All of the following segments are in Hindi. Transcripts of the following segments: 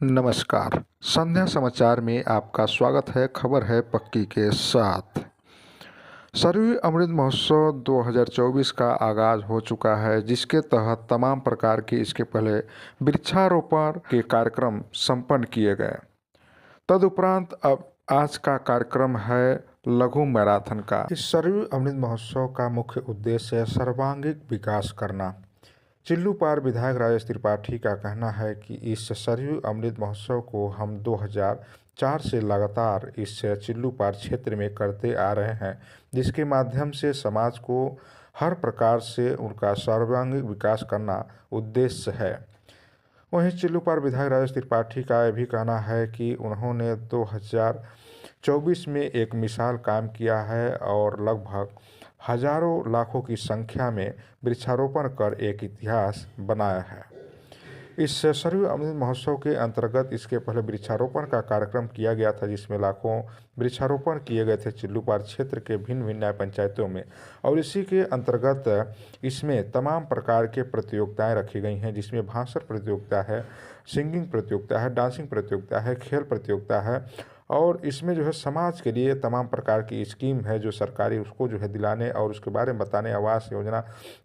नमस्कार। संध्या समाचार में आपका स्वागत है। खबर है पक्की के साथ। सरयू अमृत महोत्सव 2024 का आगाज हो चुका है, जिसके तहत तमाम प्रकार के इसके पहले वृक्षारोपण के कार्यक्रम संपन्न किए गए। तदुपरांत अब आज का कार्यक्रम है लघु मैराथन का। इस सरयू अमृत महोत्सव का मुख्य उद्देश्य है सर्वांगीण विकास करना। चिल्लूपार विधायक राजेश त्रिपाठी का कहना है कि इस सरयू अमृत महोत्सव को हम 2004 से लगातार इस चिल्लूपार क्षेत्र में करते आ रहे हैं, जिसके माध्यम से समाज को हर प्रकार से उनका सर्वांगीण विकास करना उद्देश्य है। वहीं चिल्लूपार विधायक राजेश त्रिपाठी का यह भी कहना है कि उन्होंने 2024 में एक मिसाल कायम किया है और लगभग हजारों लाखों की संख्या में वृक्षारोपण कर एक इतिहास बनाया है। इस सरयू अमृत महोत्सव के अंतर्गत इसके पहले वृक्षारोपण का कार्यक्रम किया गया था, जिसमें लाखों वृक्षारोपण किए गए थे चिल्लूपार क्षेत्र के भिन्न भिन्न न्याय पंचायतों में। और इसी के अंतर्गत इसमें तमाम प्रकार के प्रतियोगिताएं रखी गई हैं, जिसमें भाषण प्रतियोगिता है, सिंगिंग प्रतियोगिता है, डांसिंग प्रतियोगिता है, खेल प्रतियोगिता है। और इसमें जो है समाज के लिए तमाम प्रकार की स्कीम है जो सरकारी, उसको जो है दिलाने और उसके बारे में बताने, आवास योजना,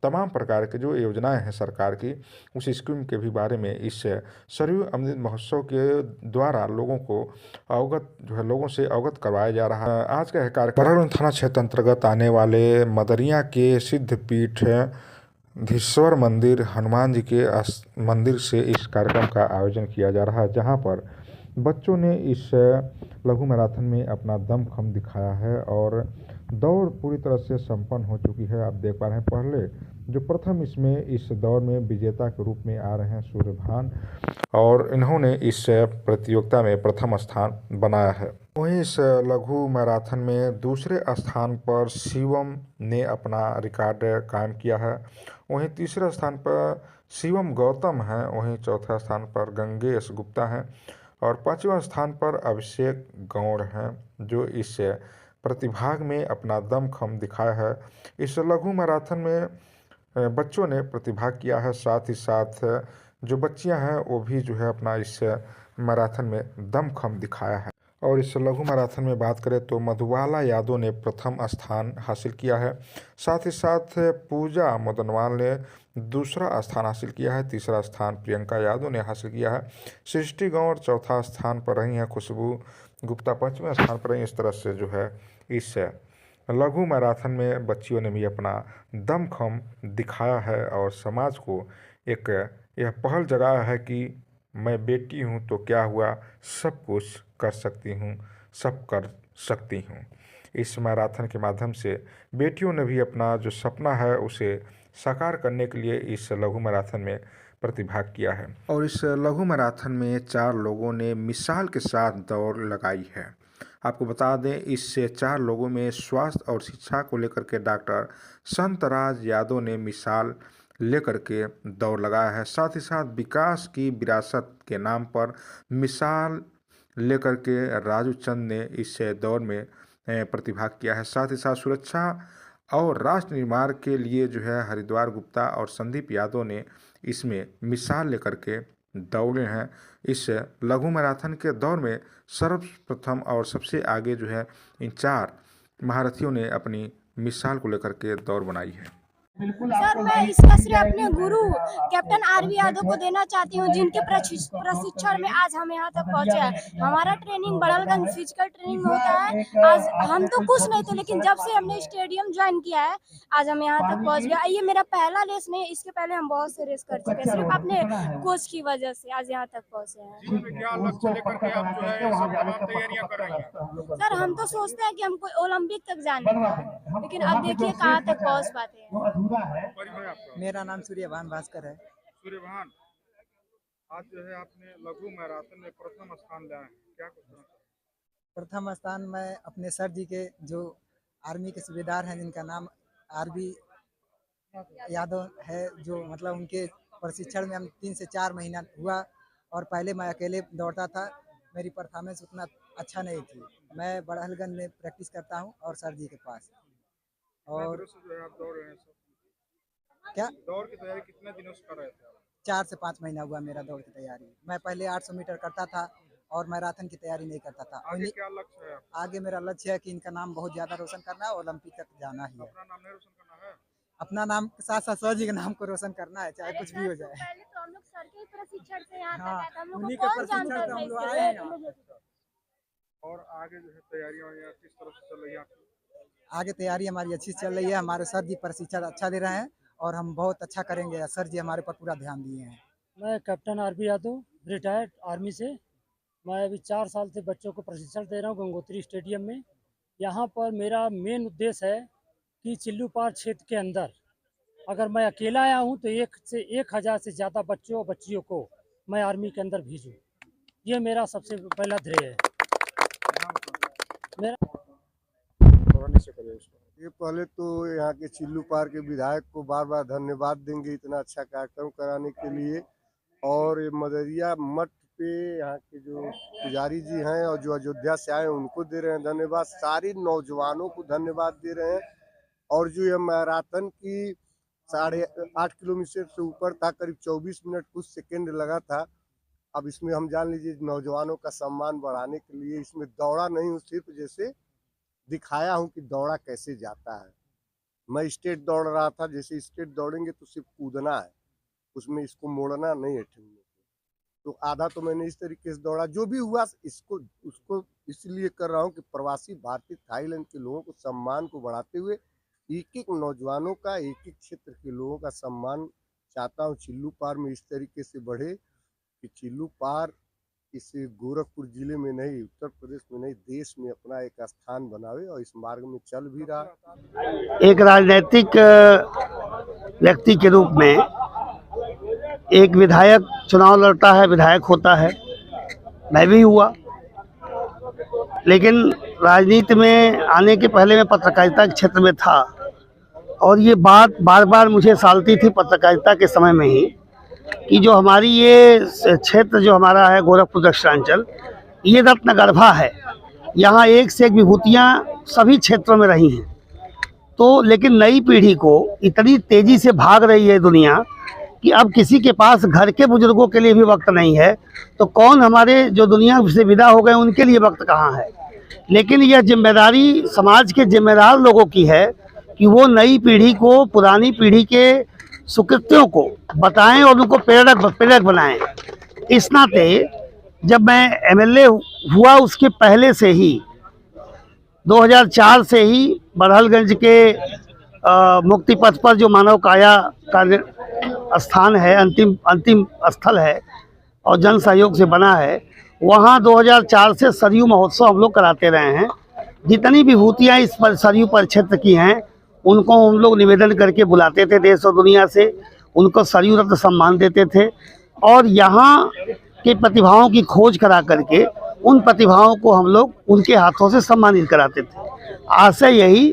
तमाम प्रकार के जो योजनाएं हैं सरकार की, उस स्कीम के भी बारे में इस सरयू अमृत महोत्सव के द्वारा लोगों को लोगों से अवगत करवाया जा रहा है। आज का कार्यक्रम बरौनी थाना क्षेत्र अंतर्गत आने वाले मदरिया के सिद्ध पीठ धीश्वर मंदिर हनुमान जी के मंदिर से इस कार्यक्रम का आयोजन किया जा रहा है, जहां पर बच्चों ने इस लघु मैराथन में अपना दमखम दिखाया है और दौड़ पूरी तरह से संपन्न हो चुकी है। आप देख पा रहे हैं पहले जो प्रथम इसमें इस दौड़ में विजेता के रूप में आ रहे हैं सूर्यभान, और इन्होंने इस प्रतियोगिता में प्रथम स्थान बनाया है। वहीं इस लघु मैराथन में दूसरे स्थान पर शिवम ने अपना रिकॉर्ड कायम किया है। वहीं तीसरे स्थान पर शिवम गौतम हैं। वहीं चौथा स्थान पर गंगेश गुप्ता हैं और पांचवें स्थान पर अभिषेक गौड़ हैं, जो इस प्रतिभाग में अपना दमखम दिखाया है। इस लघु मैराथन में बच्चों ने प्रतिभाग किया है, साथ ही साथ जो बच्चियां हैं वो भी जो है अपना इस मैराथन में दमखम दिखाया है। और इस लघु मैराथन में बात करें तो मधुबाला यादव ने प्रथम स्थान हासिल किया है, साथ ही साथ पूजा मदनवाल ने दूसरा स्थान हासिल किया है, तीसरा स्थान प्रियंका यादव ने हासिल किया है, सृष्टि गौड़ चौथा स्थान पर रही हैं, खुशबू गुप्ता पांचवें स्थान पर रही। इस तरह से जो है इस लघु मैराथन में बच्चियों ने भी अपना दमखम दिखाया है और समाज को एक यह पहल जगाया है कि मैं बेटी हूँ तो क्या हुआ, सब कुछ कर सकती हूँ, सब कर सकती हूँ। इस मैराथन के माध्यम से बेटियों ने भी अपना जो सपना है उसे साकार करने के लिए इस लघु मैराथन में प्रतिभाग किया है। और इस लघु मैराथन में 4 लोगों ने मिसाल के साथ दौड़ लगाई है। आपको बता दें, इससे 4 लोगों में स्वास्थ्य और शिक्षा को लेकर के डॉक्टर संतराज यादव ने मिसाल लेकर के दौड़ लगाया है। साथ ही साथ विकास की विरासत के नाम पर मिसाल लेकर के राजू चंद ने इस दौड़ में प्रतिभाग किया है। साथ ही साथ सुरक्षा और राष्ट्र निर्माण के लिए जो है हरिद्वार गुप्ता और संदीप यादव ने इसमें मिसाल लेकर के दौड़े हैं। इस लघु मैराथन के दौड़ में सर्वप्रथम और सबसे आगे जो है इन 4 महारथियों ने अपनी मिसाल को लेकर के दौड़ बनाई है। सर, मैं इसका श्रेय अपने गुरु कैप्टन आरवी यादव को देना चाहती हूँ, जिनके प्रशिक्षण में आज हम यहाँ तक पहुँचे हैं। हमारा ट्रेनिंग बड़लगंज फिजिकल ट्रेनिंग में होता है। आज हम तो कुछ नहीं थे, लेकिन जब से हमने स्टेडियम ज्वाइन किया है आज हम यहाँ तक पहुँच गए। ये मेरा पहला रेस नहीं, इसके पहले हम बहुत से रेस कर चुके हैं, सिर्फ अपने कोच की वजह से आज यहाँ तक पहुँचे हैं। सर, हम तो सोचते हैं कि हमको ओलंपिक तक जाने का है, लेकिन अब देखिए कहाँ तक पहुँच पाते हैं। मेरा नाम सूर्यभान भास्कर है। सूर्यभान, आज जो है आपने लघु मैराथन में प्रथम स्थान लिया है, क्या कुछ कहना चाहते हैं? प्रथम स्थान मैं अपने सर जी के जो आर्मी के सूबेदार हैं, जिनका नाम आरबी यादव है, जो मतलब उनके प्रशिक्षण में हम 3 से 4 महीना हुआ और पहले मैं अकेले दौड़ता था। मेरी परफॉर्मेंस उतना अच्छा नहीं थी। मैं बड़हलगंज में प्रैक्टिस करता हूँ और सर जी के पास। और जो है आप दौड़ रहे हैं, क्या दौड़ की तैयारी कितने दिनों से कर रहे थे? 4 से 5 महीना हुआ मेरा दौड़ की तैयारी। मैं पहले 800 मीटर करता था और मैराथन की तैयारी नहीं करता था। और आगे क्या लक्ष्य है आपका? आगे मेरा लक्ष्य है कि इनका नाम बहुत ज़्यादा रोशन करना है और ओलंपिक तक जाना ही है। अपना नाम नहीं रोशन करना है? अपना नाम के साथ साथ सर जी के नाम को रोशन करना है, चाहे कुछ भी हो जाए। पहले तो हम लोग सर के ही प्रशिक्षण से यहाँ हाँ, तक आए थे, हम लोग उन्हीं को के कौन प्रशिक्षण जानता से था हम लोग इसके आए हैं बारे में। यहाँ। और आगे जो है तैयारियां वैयारियां किस तरह से चल रही है आपकी? आगे तैयारी हमारी अच्छी चल रही है। हमारे सर जी प्रशिक्षण अच्छा दे रहे हैं और हम बहुत अच्छा करेंगे। सर जी हमारे पर पूरा ध्यान दिए हैं। मैं captain RB Yadav, retired army से। मैं अभी 4 साल से बच्चों को प्रशिक्षण दे रहा हूँ गंगोत्री स्टेडियम में। यहाँ पर मेरा मेन उद्देश्य है कि चिल्लू पार क्षेत्र के अंदर अगर मैं अकेला आया हूँ तो 1 से 1000 से ज़्यादा बच्चों और बच्चियों को मैं आर्मी के अंदर भेजूँ। ये मेरा सबसे पहला ध्येय है। मेरा ये पहले तो यहाँ के चिल्लू पार के विधायक को बार बार धन्यवाद देंगे इतना अच्छा कार्यक्रम कराने के लिए। और ये मदरिया मठ पे यहाँ के जो पुजारी जी हैं और जो अयोध्या से आए हैं उनको दे रहे हैं धन्यवाद। सारी नौजवानों को धन्यवाद दे रहे हैं। और जो ये मैराथन की 8.5 किलोमीटर से ऊपर था, करीब 24 मिनट कुछ सेकेंड लगा था। अब इसमें हम जान लीजिए नौजवानों का सम्मान बढ़ाने के लिए इसमें दौड़ा नहीं हूँ, सिर्फ जैसे दिखाया हूँ कि दौड़ा कैसे जाता है। मैं स्टेट दौड़ रहा था, जैसे स्टेट दौड़ेंगे तो सिर्फ कूदना है, उसमें इसको मोड़ना नहीं है ठेलने को। तो आधा तो मैंने इस तरीके से दौड़ा। जो भी हुआ इसको उसको इसलिए कर रहा हूँ कि प्रवासी भारतीय थाईलैंड के लोगों को सम्मान को बढ़ाते हुए एक एक नौजवानों का, एक एक क्षेत्र के लोगों का सम्मान चाहता हूँ चिल्लू पार में इस तरीके से बढ़े कि चिल्लू पार इस गोरखपुर जिले में नहीं, उत्तर प्रदेश में नहीं, देश में अपना एक स्थान बनावे और इस मार्ग में चल भी रहा। एक राजनीतिक व्यक्ति के रूप में एक विधायक चुनाव लड़ता है, विधायक होता है, मैं भी हुआ। लेकिन राजनीति में आने के पहले मैं पत्रकारिता के क्षेत्र में था और ये बात बार बार मुझे सालती थी पत्रकारिता के समय में ही कि जो हमारी ये क्षेत्र जो हमारा है गोरखपुर दक्षिणांचल, ये रत्नगर्भा है। यहाँ एक से एक विभूतियाँ सभी क्षेत्रों में रही हैं। तो लेकिन नई पीढ़ी को इतनी तेज़ी से भाग रही है दुनिया कि अब किसी के पास घर के बुजुर्गों के लिए भी वक्त नहीं है, तो कौन हमारे जो दुनिया से विदा हो गए उनके लिए वक्त कहाँ है। लेकिन यह जिम्मेदारी समाज के जिम्मेदार लोगों की है कि वो नई पीढ़ी को पुरानी पीढ़ी के सुकृत्यों को बताएं और उनको प्रेरक बनाएं। इस नाते जब मैं एमएलए हुआ उसके पहले से ही 2004 से ही बड़हलगंज के मुक्ति पथ पर जो मानव काया का स्थान है, अंतिम स्थल है और जन सहयोग से बना है, वहाँ 2004 से सरयू महोत्सव हम लोग कराते रहे हैं। जितनी विभूतियाँ इस पर सरयू परिक्षेत्र की हैं उनको हम लोग निवेदन करके बुलाते थे देश और दुनिया से, उनको सरयू रत्न सम्मान देते थे और यहाँ के प्रतिभाओं की खोज करा करके उन प्रतिभाओं को हम लोग उनके हाथों से सम्मानित कराते थे। आशय यही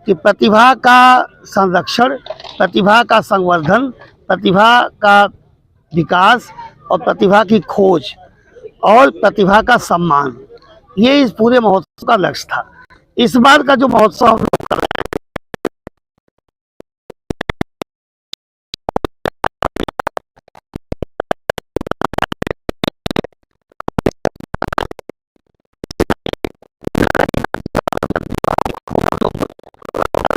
कि प्रतिभा का संरक्षण, प्रतिभा का संवर्धन, प्रतिभा का विकास और प्रतिभा की खोज और प्रतिभा का सम्मान, ये इस पूरे महोत्सव का लक्ष्य था। इस बार का जो महोत्सव हम लोग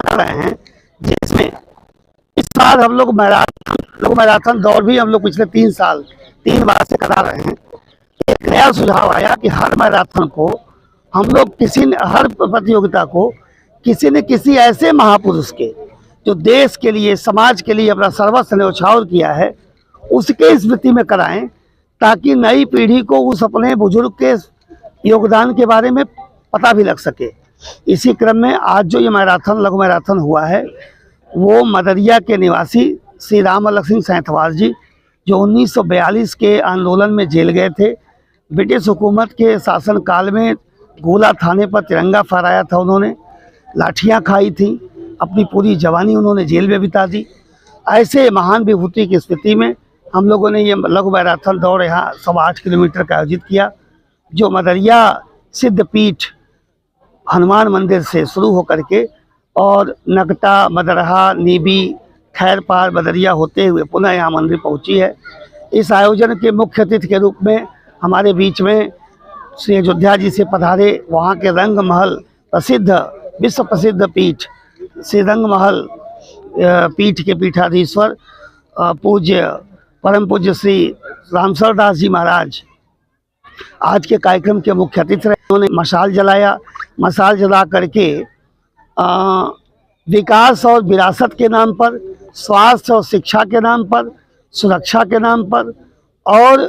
कर रहे हैं, जिसमें इस साल हम लोग मैराथन दौड़ भी हम लोग पिछले 3 बार से करा रहे हैं। एक नया सुझाव आया कि हर मैराथन को हम लोग हर प्रतियोगिता को किसी न किसी ऐसे महापुरुष के जो देश के लिए, समाज के लिए अपना सर्वस्व न्यौछावर किया है, उसके स्मृति में कराएं, ताकि नई पीढ़ी को उस अपने बुजुर्ग के योगदान के बारे में पता भी लग सके। इसी क्रम में आज जो ये लघु मैराथन हुआ है वो मदरिया के निवासी श्री राम अलग सिंह सैंथवाल जी, जो 1942 के आंदोलन में जेल गए थे, ब्रिटिश हुकूमत के शासनकाल में गोला थाने पर तिरंगा फहराया था, उन्होंने लाठियां खाई थी, अपनी पूरी जवानी उन्होंने जेल में बिता दी। ऐसे महान विभूति की स्थिति में हम लोगों ने ये लघु मैराथन दौड़ यहाँ 8.25 किलोमीटर का आयोजित किया, जो मदरिया सिद्धपीठ हनुमान मंदिर से शुरू होकर के और नगटा, मदरहा, नीबी, खैरपार, बदरिया होते हुए पुनः यहाँ मंदिर पहुँची है। इस आयोजन के मुख्य अतिथि के रूप में हमारे बीच में श्री अयोध्या जी से पधारे वहाँ के रंग महल प्रसिद्ध विश्व प्रसिद्ध पीठ श्री रंग महल पीठ के पीठाधीश्वर पूज्य परम पूज्य श्री रामसर दास जी महाराज आज के कार्यक्रम के मुख्य अतिथि रहे। उन्होंने मशाल जलाया। मशाल जला करके विकास और विरासत के नाम पर, स्वास्थ्य और शिक्षा के नाम पर, सुरक्षा के नाम पर और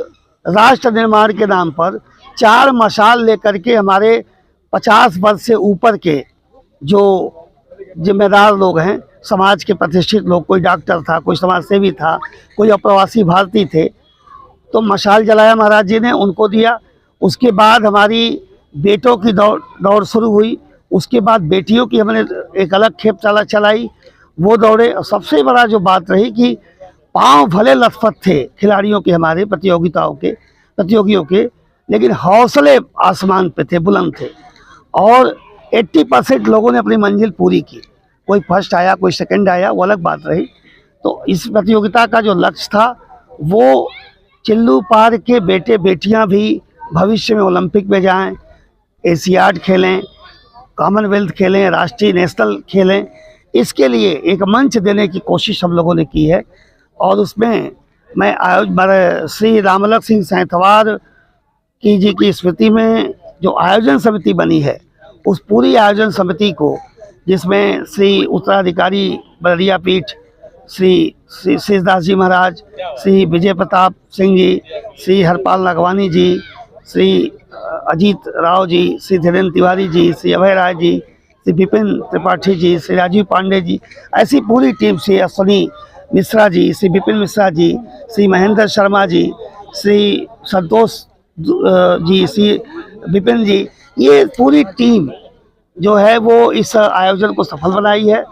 राष्ट्र निर्माण के नाम पर 4 मशाल लेकर के हमारे 50 वर्ष से ऊपर के जो जिम्मेदार लोग हैं, समाज के प्रतिष्ठित लोग, कोई डॉक्टर था, कोई समाज सेवी था, कोई अप्रवासी भारतीय थे, तो मशाल जलाया महाराज जी ने, उनको दिया। उसके बाद हमारी बेटों की दौड़ शुरू हुई। उसके बाद बेटियों की हमने एक अलग खेप चलाई, वो दौड़े। और सबसे बड़ा जो बात रही कि पांव भले लथपथ थे खिलाड़ियों के, हमारे प्रतियोगियों के, लेकिन हौसले आसमान पे थे, बुलंद थे और 80% लोगों ने अपनी मंजिल पूरी की। कोई फर्स्ट आया, कोई सेकंड आया, वो अलग बात रही। तो इस प्रतियोगिता का जो लक्ष्य था वो चिल्लू पार के बेटे बेटियां भी भविष्य में ओलंपिक में जाएं, एशियाड खेलें, कॉमनवेल्थ खेलें, राष्ट्रीय नेशनल खेलें। इसके लिए एक मंच देने की कोशिश हम लोगों ने की है। और उसमें मैं श्री रामलक सिंह सैंथवार जी की स्मृति में जो आयोजन समिति बनी है, उस पूरी आयोजन समिति को, जिसमें श्री उत्तराधिकारी बलरिया पीठ श्री शेषदास जी महाराज, श्री विजय प्रताप सिंह जी, श्री हरपाल नागवानी जी, श्री अजीत राव जी, श्री धीरेन्द्र तिवारी जी, श्री अभय राय जी, श्री विपिन त्रिपाठी जी, श्री राजीव पांडे जी, ऐसी पूरी टीम, श्री अश्विनी मिश्रा जी, श्री विपिन मिश्रा जी, श्री महेंद्र शर्मा जी, श्री संतोष जी, श्री विपिन जी, ये पूरी टीम जो है वो इस आयोजन को सफल बनाई है।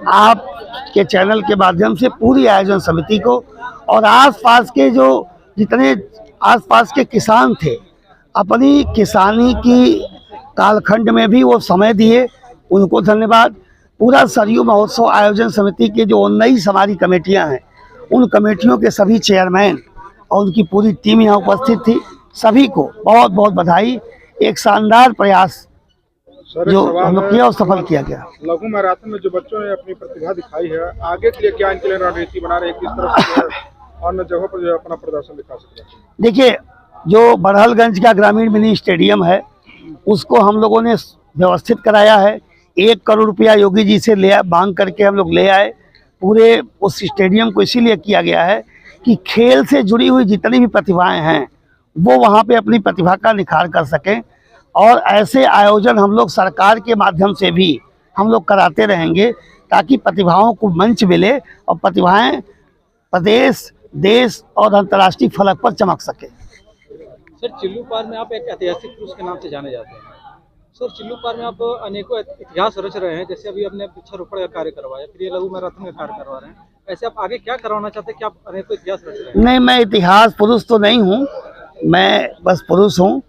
आप के चैनल के माध्यम से पूरी आयोजन समिति को और आसपास के जो जितने आसपास के किसान थे, अपनी किसानी की कालखंड में भी वो समय दिए, उनको धन्यवाद। पूरा सरयू महोत्सव आयोजन समिति के जो 19 हमारी कमेटियां हैं, उन कमेटियों के सभी चेयरमैन और उनकी पूरी टीम यहाँ उपस्थित थी। सभी को बहुत बहुत बधाई। एक शानदार प्रयास जो हम लोग किया और सफल किया गया। लघु मैराथन में जो बच्चों ने अपनी प्रतिभा दिखाई है, आगे के लिए क्या इनके लिए रणनीति बना रहे हैं, किस तरह से अन्य जगहों पर जो अपना प्रदर्शन दिखा सकते हैं? देखिए, जो बड़हलगंज का ग्रामीण मिनी स्टेडियम है, उसको हम लोगों ने व्यवस्थित कराया है। 1 करोड़ रुपया योगी जी से मांग करके हम लोग ले आए। पूरे उस स्टेडियम को इसीलिए किया गया है कि खेल से जुड़ी हुई जितनी भी प्रतिभाएं हैं वो वहाँ पे अपनी प्रतिभा का निखार कर सकें। और ऐसे आयोजन हम लोग सरकार के माध्यम से भी हम लोग कराते रहेंगे, ताकि प्रतिभाओं को मंच मिले और प्रतिभाएं प्रदेश, देश और अंतर्राष्ट्रीय फलक पर चमक सके। सर, चिल्लू पार में आप एक ऐतिहासिक पुरुष के नाम से जाने जाते हैं। सर, चिल्लू पार में आप अनेकों इतिहास रच रहे हैं, जैसे अभी आपने वृक्षारोपण का कार्य करवाया, फिर ये लघु मैराथन का कार्य करवा रहे हैं। ऐसे आप आगे क्या करवाना चाहते हैं कि आप अनेकों इतिहास रच रहे हैं? नहीं, मैं इतिहास पुरुष तो नहीं हूँ, मैं बस पुरुष हूँ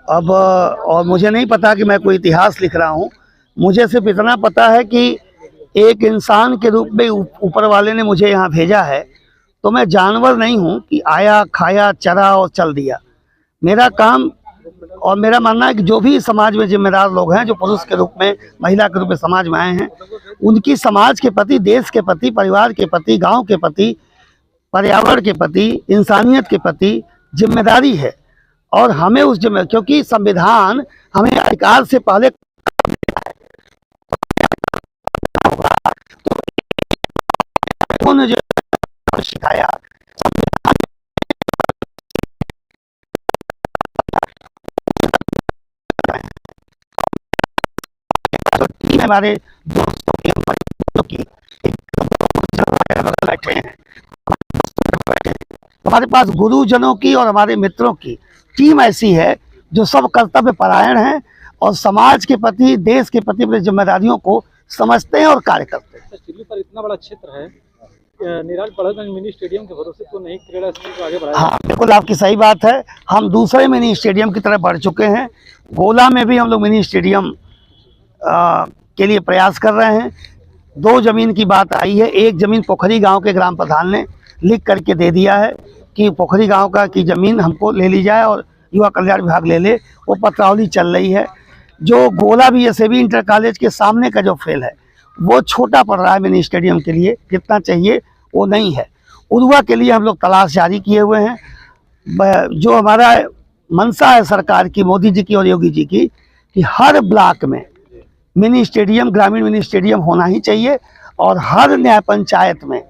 अब। और मुझे नहीं पता कि मैं कोई इतिहास लिख रहा हूँ। मुझे सिर्फ इतना पता है कि एक इंसान के रूप में ऊपर वाले ने मुझे यहाँ भेजा है, तो मैं जानवर नहीं हूँ कि आया, खाया, चरा और चल दिया। मेरा काम और मेरा मानना है कि जो भी समाज में जिम्मेदार लोग हैं, जो पुरुष के रूप में, महिला के रूप में समाज में आए हैं, उनकी समाज के प्रति, देश के प्रति, परिवार के प्रति, गांव के प्रति, पर्यावरण के प्रति, इंसानियत के प्रति जिम्मेदारी है। और हमें उस क्योंकि संविधान हमें अधिकार से पहले उन्होंने जो सिखाया, हमारे दोस्तों की बैठे हैं, हमारे पास गुरुजनों की और हमारे मित्रों की टीम ऐसी है जो सब कर्तव्य परायण हैं और समाज के प्रति, देश के प्रति अपनी जिम्मेदारियों को समझते हैं और कार्य करते हैं। चिल्लू पर इतना बड़ा क्षेत्र है, निराज बड़हलगंज मिनी स्टेडियम के भरोसे तो नहीं क्रीड़ा स्थल को आगे बढ़ाया। हाँ, बिल्कुल आपकी सही बात है। हम दूसरे मिनी स्टेडियम की तरफ बढ़ चुके हैं। गोला में भी हम लोग मिनी स्टेडियम के लिए प्रयास कर रहे हैं। 2 जमीन की बात आई है। एक जमीन पोखरी गांव के ग्राम प्रधान ने लिख करके दे दिया है कि पोखरी गांव का की ज़मीन हमको ले ली जाए और युवा कल्याण विभाग ले ले। वो पत्रावली चल रही है। जो गोला BSAB इंटर कॉलेज के सामने का जो फेल है वो छोटा पड़ रहा है मिनी स्टेडियम के लिए, जितना चाहिए वो नहीं है। उर्वा के लिए हम लोग तलाश जारी किए हुए हैं। जो हमारा मंशा है सरकार की, मोदी जी की और योगी जी की, कि हर ब्लॉक में मिनी स्टेडियम, ग्रामीण मिनी स्टेडियम होना ही चाहिए और हर न्याय पंचायत में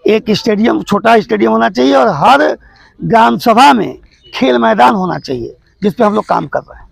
एक स्टेडियम, छोटा स्टेडियम होना चाहिए और हर ग्राम सभा में खेल मैदान होना चाहिए, जिस पे हम लोग काम कर रहे हैं।